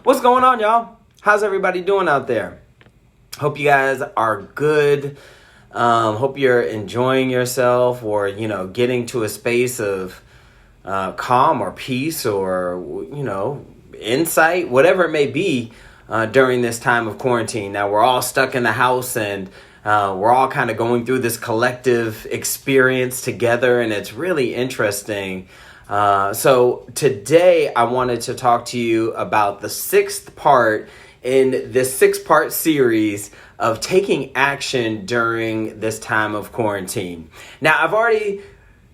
What's going on, y'all? How's everybody doing out there? Hope you guys are good. Hope you're enjoying yourself, or getting to a space of calm or peace, or insight, whatever it may be during this time of quarantine. Now we're all stuck in the house, and we're all kind of going through this collective experience together, and it's really interesting. So today I wanted to talk to you about the sixth part in this 6-part series of taking action during this time of quarantine. Now, I've already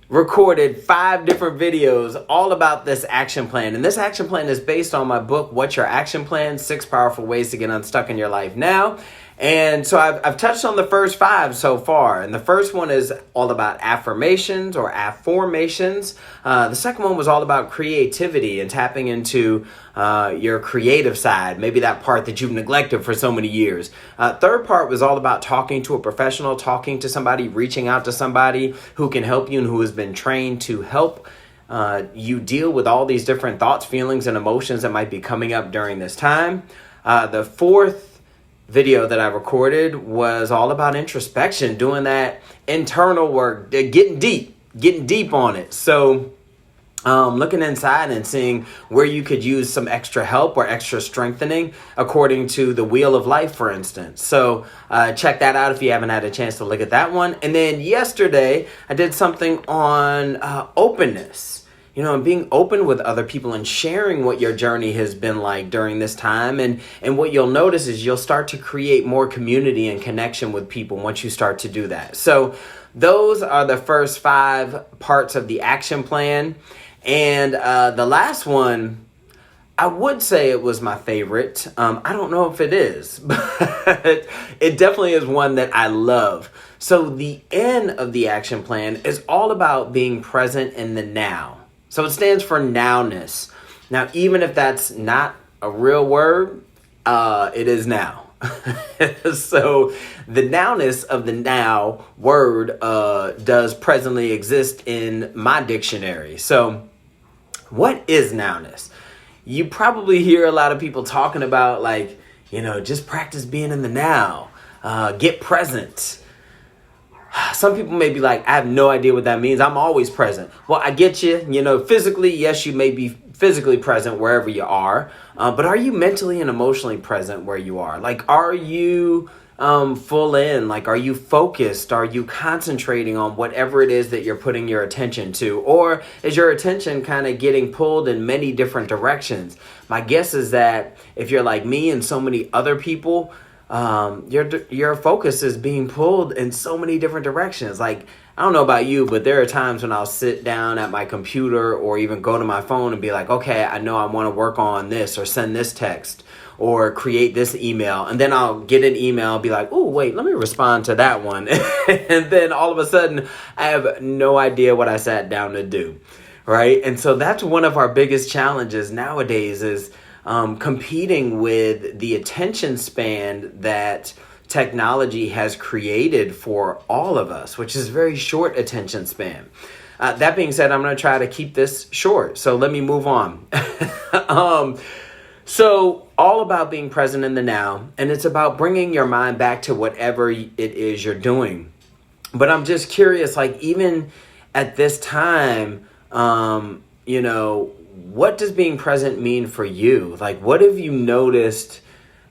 recorded 5 different videos all about this action plan. And this action plan is based on my book, What's Your Action Plan? 6 Powerful Ways to Get Unstuck in Your Life Now. And so I've touched on the first 5 so far. And the first one is all about affirmations or afformations. The second one was all about creativity and tapping into your creative side, maybe that part that you've neglected for so many years. Third part was all about talking to a professional, talking to somebody, reaching out to somebody who can help you and who has been trained to help you deal with all these different thoughts, feelings, and emotions that might be coming up during this time. The fourth video that I recorded was all about introspection, doing that internal work, getting deep on it. So looking inside and seeing where you could use some extra help or extra strengthening according to the wheel of life, for instance. So check that out if you haven't had a chance to look at that one. And then yesterday I did something on openness. And being open with other people and sharing what your journey has been like during this time. And what you'll notice is you'll start to create more community and connection with people once you start to do that. So those are the first 5 parts of the action plan. And the last one, I would say it was my favorite. I don't know if it is, but it definitely is one that I love. So the N of the action plan is all about being present in the now. So it stands for nowness. Now, even if that's not a real word, it is now. So the nowness of the now word does presently exist in my dictionary. So what is nowness? You probably hear a lot of people talking about just practice being in the now, get present. Some people may be like, I have no idea what that means. I'm always present. Well, I get you. Physically, yes, you may be physically present wherever you are. But are you mentally and emotionally present where you are? Are you full in? Are you focused? Are you concentrating on whatever it is that you're putting your attention to? Or is your attention kind of getting pulled in many different directions? My guess is that if you're like me and so many other people, your focus is being pulled in so many different directions. I don't know about you, but there are times when I'll sit down at my computer or even go to my phone and be like, okay, I know I want to work on this or send this text or create this email. And then I'll get an email and be like, oh, wait, let me respond to that one. And then all of a sudden I have no idea what I sat down to do. Right. And so that's one of our biggest challenges nowadays is competing with the attention span that technology has created for all of us, which is very short attention span. That being said, I'm going to try to keep this short. So let me move on. So all about being present in the now, and it's about bringing your mind back to whatever it is you're doing. But I'm just curious, even at this time, what does being present mean for you? What have you noticed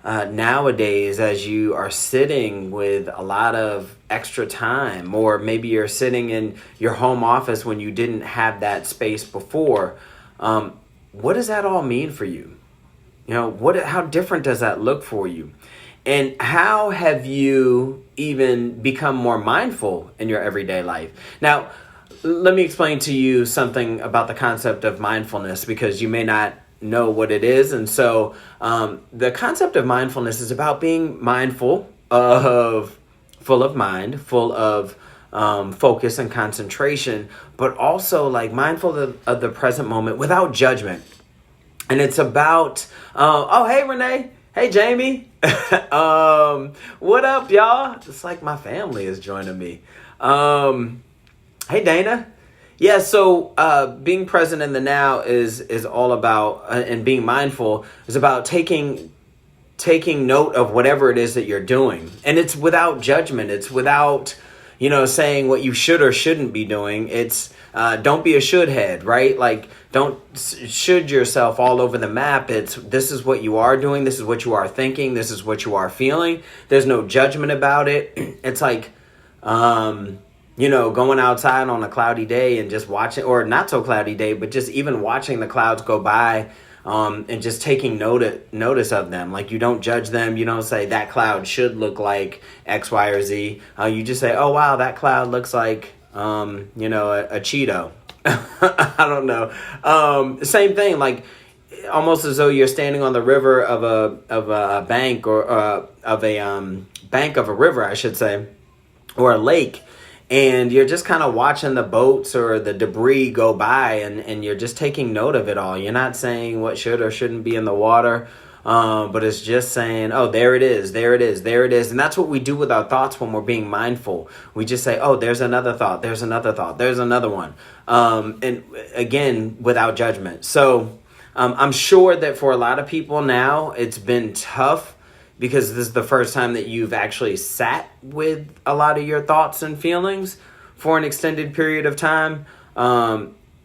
nowadays as you are sitting with a lot of extra time, or maybe you're sitting in your home office when you didn't have that space before? What does that all mean for you? How different does that look for you? And how have you even become more mindful in your everyday life? Now, let me explain to you something about the concept of mindfulness, because you may not know what it is. And so the concept of mindfulness is about being mindful of, full of mind, full of focus and concentration, but also mindful of the present moment without judgment. And it's about, oh, hey, Renee. Hey, Jamie. What up, y'all? It's like my family is joining me. Hey, Dana. Yeah, so being present in the now is all about, and being mindful is about taking note of whatever it is that you're doing. And it's without judgment. It's without, saying what you should or shouldn't be doing. It's don't be a should head, right? Like, don't should yourself all over the map. It's this is what you are doing. This is what you are thinking. This is what you are feeling. There's no judgment about it. It's like, going outside on a cloudy day and just watching, or not so cloudy day, but just even watching the clouds go by, and just taking notice of them. Like, you don't judge them. You don't say that cloud should look like X, Y, or Z. You just say, oh, wow, that cloud looks like, a Cheeto. I don't know. Same thing, like almost as though you're standing on the river of a bank, or of a bank of a river, I should say, or a lake. And you're just kind of watching the boats or the debris go by, and you're just taking note of it all. You're not saying what should or shouldn't be in the water, but it's just saying, oh, there it is, there it is, there it is. And that's what we do with our thoughts when we're being mindful. We just say, oh, there's another thought, there's another thought, there's another one. And again, without judgment. So I'm sure that for a lot of people now, it's been tough, because this is the first time that you've actually sat with a lot of your thoughts and feelings for an extended period of time.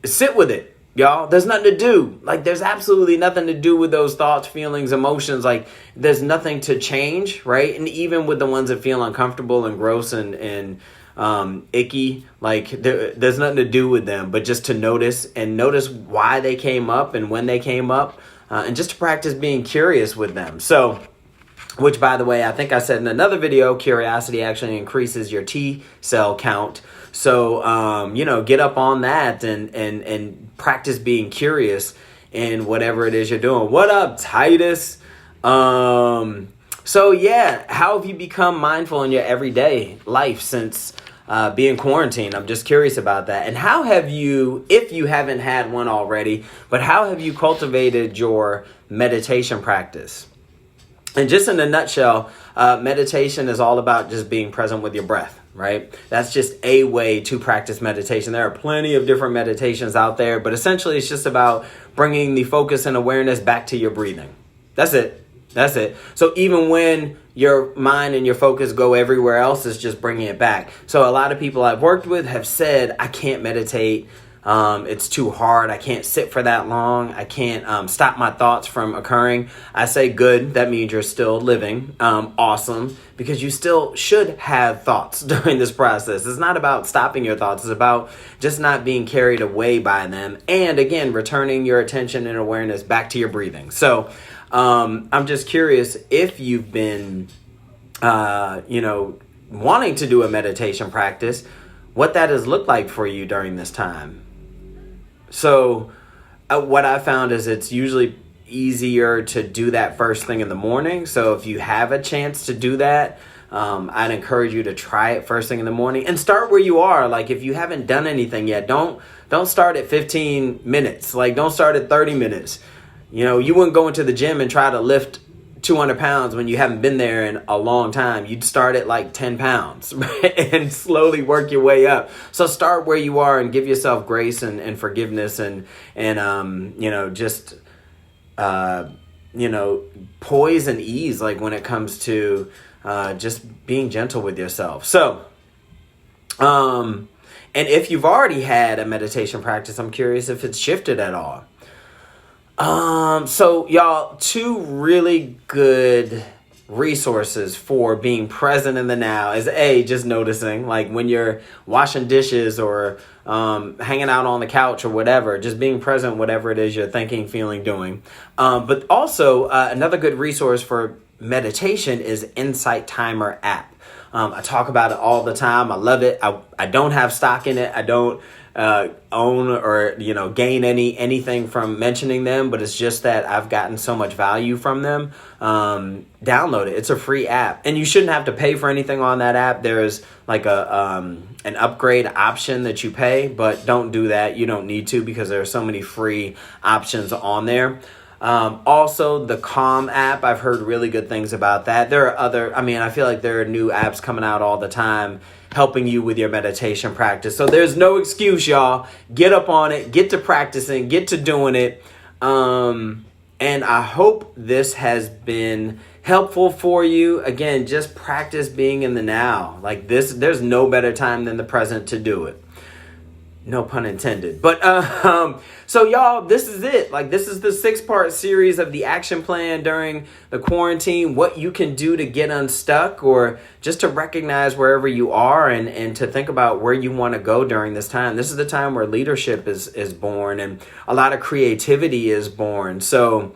Sit with it, y'all. There's nothing to do. Like, there's absolutely nothing to do with those thoughts, feelings, emotions. Like, there's nothing to change, right? And even with the ones that feel uncomfortable and gross and icky, like there's nothing to do with them, but just to notice why they came up and when they came up, and just to practice being curious with them. So, which, by the way, I think I said in another video, curiosity actually increases your T cell count. So, get up on that and practice being curious in whatever it is you're doing. What up, Titus? So yeah, how have you become mindful in your everyday life since being quarantined? I'm just curious about that. And how have you, if you haven't had one already, but how have you cultivated your meditation practice? And just in a nutshell, meditation is all about just being present with your breath, right? That's just a way to practice meditation. There are plenty of different meditations out there, but essentially it's just about bringing the focus and awareness back to your breathing. That's it. That's it. So even when your mind and your focus go everywhere else, it's just bringing it back. So a lot of people I've worked with have said, I can't meditate. It's too hard. I can't sit for that long. I can't stop my thoughts from occurring. I say, good. That means you're still living. Awesome. Because you still should have thoughts during this process. It's not about stopping your thoughts. It's about just not being carried away by them. And again, returning your attention and awareness back to your breathing. So I'm just curious if you've been, wanting to do a meditation practice, what that has looked like for you during this time. So what I found is it's usually easier to do that first thing in the morning. So if you have a chance to do that, I'd encourage you to try it first thing in the morning and start where you are. Like, if you haven't done anything yet, don't start at 15 minutes. Like, don't start at 30 minutes. You wouldn't go into the gym and try to lift 200 pounds when you haven't been there in a long time. You'd start at like 10 pounds, right? And slowly work your way up. So start where you are and give yourself grace and forgiveness and just poise and ease, like when it comes to just being gentle with yourself. So and if you've already had a meditation practice, I'm curious if it's shifted at all. So y'all, two really good resources for being present in the now is just noticing, like when you're washing dishes or hanging out on the couch or whatever, just being present, whatever it is you're thinking, feeling, doing. But also another good resource for meditation is Insight Timer app. I talk about it all the time. I love it. I don't have stock in it. I don't own or gain anything from mentioning them, but it's just that I've gotten so much value from them. Download it. It's a free app, and you shouldn't have to pay for anything on that app. There's like an upgrade option that you pay, but don't do that. You don't need to, because there are so many free options on there. Also, the Calm app, I've heard really good things about that. There are I feel like there are new apps coming out all the time helping you with your meditation practice. So there's no excuse, y'all. Get up on it, get to practicing, get to doing it. And I hope this has been helpful for you. Again, just practice being in the now. Like this, there's no better time than the present to do it. No pun intended. But so y'all, this is it. Like, this is the 6-part series of the action plan during the quarantine. What you can do to get unstuck, or just to recognize wherever you are and to think about where you want to go during this time. This is the time where leadership is born and a lot of creativity is born. So,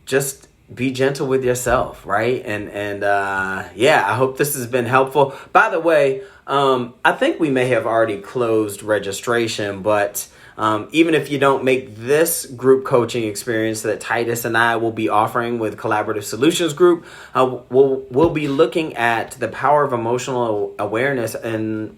just be gentle with yourself, right? And I hope this has been helpful. By the way, I think we may have already closed registration, but even if you don't make this group coaching experience that Titus and I will be offering with Collaborative Solutions Group, we'll be looking at the power of emotional awareness and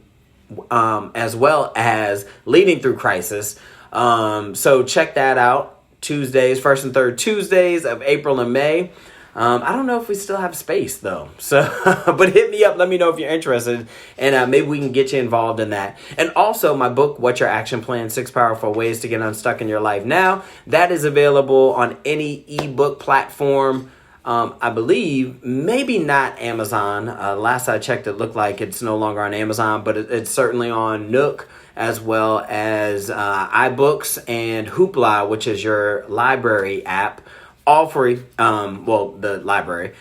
as well as leading through crisis. So check that out. Tuesdays, first and third Tuesdays of April and May. I don't know if we still have space though. So, but hit me up. Let me know if you're interested, and maybe we can get you involved in that. And also my book, What's Your Action Plan? 6 Powerful Ways to Get Unstuck in Your Life Now. That is available on any ebook platform. I believe maybe not Amazon. Last I checked, it looked like it's no longer on Amazon, but it's certainly on Nook, as well as iBooks and Hoopla, which is your library app, all free. The library,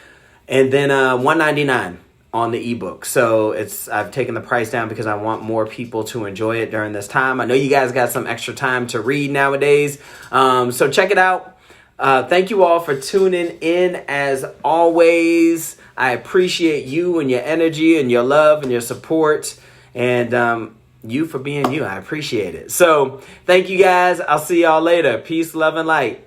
and then $1.99 on the ebook. So I've taken the price down because I want more people to enjoy it during this time. I know you guys got some extra time to read nowadays, so check it out. Thank you all for tuning in. As always, I appreciate you and your energy and your love and your support, and you for being you. I appreciate it. So thank you guys. I'll see y'all later. Peace, love, and light.